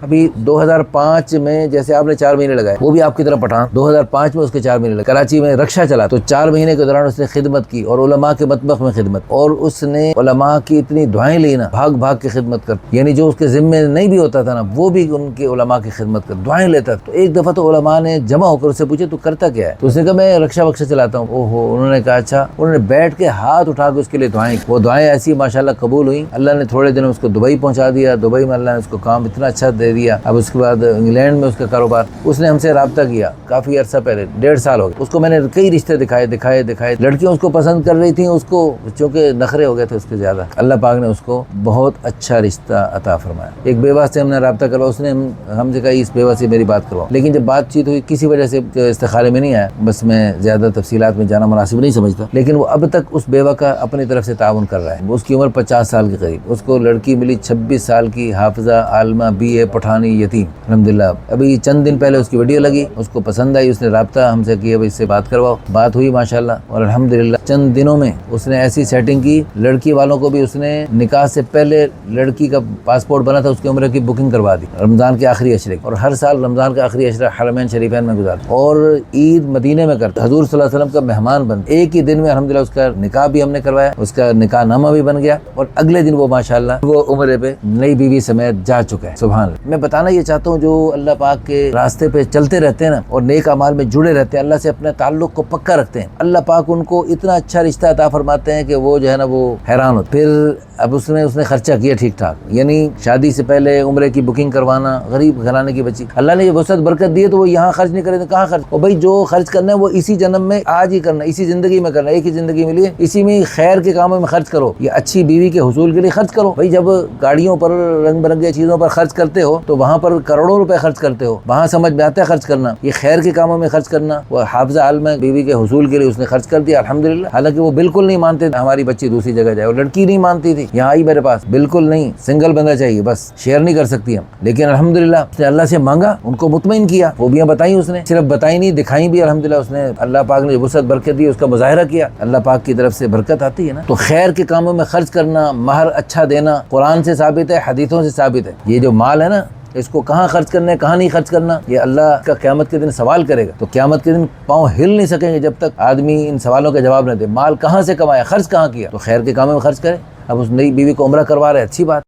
ابھی 2005 میں جیسے آپ نے 4 مہینے لگائے، وہ بھی آپ کی طرح پٹھان 2005 میں اس کے 4 مہینے لگے، کراچی میں رکشہ چلا تو 4 مہینے کے دوران اس نے خدمت کی اور علماء کے مطبخ میں خدمت، اور اس نے علماء کی اتنی دعائیں لی نا، بھاگ بھاگ کے خدمت کر، یعنی جو اس کے ذمے نہیں بھی ہوتا تھا نا وہ بھی ان کے علماء کی خدمت کر دعائیں لیتا. تو ایک دفعہ تو علماء نے جمع ہو کر اس سے پوچھے تو کرتا کیا ہے؟ تو اس نے کہا میں رکشہ بکشہ چلاتا ہوں. انہوں نے کہا اچھا. انہوں نے بیٹھ کے ہاتھ اٹھا کے اس کے لیے دعائیں، وہ دعائیں ایسی ماشاءاللہ قبول ہوئیں. اللہ نے تھوڑے دن اس کو دبئی پہنچا دیا، دبئی میں اللہ نے اس کو کام اتنا اچھا دے دیا. اب اس کے بعد انگلینڈ میں اس کا کاروبار. اس نے ہم سے رابطہ کیا کافی عرصہ پہلے، 1.5 سال ہو گئے. اس کو میں نے کئی رشتے دکھائے. لڑکیاں اس کو پسند کر رہی تھیں، اس کو چونکہ نخرے ہو گئے تھے اس کے زیادہ. اللہ پاک نے اس کو بہت اچھا رشتہ عطا فرمایا. ایک بیوہ سے ہم نے رابطہ کروا، اس نے ہم سے کہا اس بیوہ سے میری بات کرواؤ، لیکن جب بات چیت ہوئی کسی وجہ سے استخارے میں نہیں آیا. بس میں زیادہ تفصیلات میں جانا مناسب نہیں سمجھتا، لیکن وہ اب تک اس بیوہ کا اپنی طرف سے تعاون کر رہا ہے. اس کی عمر 50 سال کے قریب. اس کو لڑکی ملی 26 سال کی، حافظہ، عالمہ، BA، پٹھانی، یتیم الحمدللہ. ابھی چند دن پہلے اس کی ویڈیو لگی، اس کو پسند آئی، اس نے رابطہ ہم سے کیا اس سے بات کرواؤ. بات ہوئی ماشاءاللہ، اور الحمدللہ چند دنوں میں اس نے ایسی سیٹنگ کی. لڑکی والوں کو بھی اس نے نکاح سے پہلے لڑکی کا پاسپورٹ بنا تھا، اس کی عمر کی بکنگ کروا دی رمضان کے آخری عشرے. اور ہر سال رمضان کا آخری عشرہ حرمین شریفین میں گزارتا، اور عید مدینے میں کرتا. حضور صلی اللہ علیہ وسلم کا مہمان بن ایک ہی دن میں الحمدللہ اس کا نکاح بھی ہم نے کروایا، اس کا نکاح نامہ بھی بن گیا، اور اگلے دن وہ ماشاءاللہ وہ عمرے پہ نئی بیوی سمیت جا چکا ہے. سبحان اللہ. میں بتانا یہ چاہتا ہوں جو اللہ پاک کے راستے پہ چلتے رہتے ہیں نا اور نیک اعمال میں جڑے رہتے ہیں، اللہ سے اپنے تعلق کو پکا رکھتے ہیں، اللہ پاک ان کو اتنا اچھا رشتہ عطا فرماتے ہیں کہ وہ جو ہے نا وہ حیران ہوتے. پھر اب اس نے خرچہ کیا ٹھیک ٹھاک، یعنی شادی سے پہلے عمرے کی بکنگ کروانا. غریب گھرانے کی بچی، اللہ نے یہ وسعت برکت دی ہے تو وہ یہاں خرچ نہیں کرے تو کہاں خرچ؟ اور بھائی جو خرچ کرنا ہے وہ اسی جنم میں آج ہی کرنا، اسی زندگی میں کرنا. ایک ہی زندگی ملی ہے، اسی میں خیر کے کاموں میں خرچ کرو. یہ اچھی بیوی کے حصول کے لیے خرچ کرو. بھائی جب گاڑیوں پر، رنگ برنگے چیزوں پر خرچ کرتے ہو تو وہاں پر کروڑوں روپے خرچ کرتے ہو، وہاں سمجھ میں آتا ہے خرچ کرنا. یہ خیر کے کاموں میں خرچ کرنا. وہ حافظہ عالمہ بیوی کے حصول کے لیے اس نے خرچ کر دیا الحمدللہ. حالانکہ وہ بالکل نہیں مانتے ہماری بچی دوسری جگہ جائے، اور لڑکی نہیں مانتی تھی یہاں آئی میرے پاس، بالکل نہیں، سنگل بندہ چاہیے، بس شیئر نہیں کر سکتی ہم. لیکن الحمدللہ اس نے اللہ سے مانگا، ان کو مطمئن کیا، خوبیاں بتائیں اس نے، صرف بتائی نہیں دکھائی بھی الحمدللہ. اس نے اللہ پاک نے وسعت برکت دی، اس کا مظاہرہ کیا. اللہ پاک کی طرف سے برکت آتی ہے نا. تو خیر کے کاموں میں خرچ کرنا، مہر اچھا دینا قرآن سے ثابت ہے، حدیثوں سے ثابت ہے. یہ جو مال ہے نا اس کو کہاں خرچ کرنا ہے کہاں نہیں خرچ کرنا، یہ اللہ کا قیامت کے دن سوال کرے گا. تو قیامت کے دن پاؤں ہل نہیں سکیں گے جب تک آدمی ان سوالوں کا جواب نہ دے. مال کہاں سے کمایا، خرچ کہاں کیا، تو خیر کے کاموں میں خرچ کرے. اب اس نئی بیوی کو عمرہ کروا رہے، اچھی بات.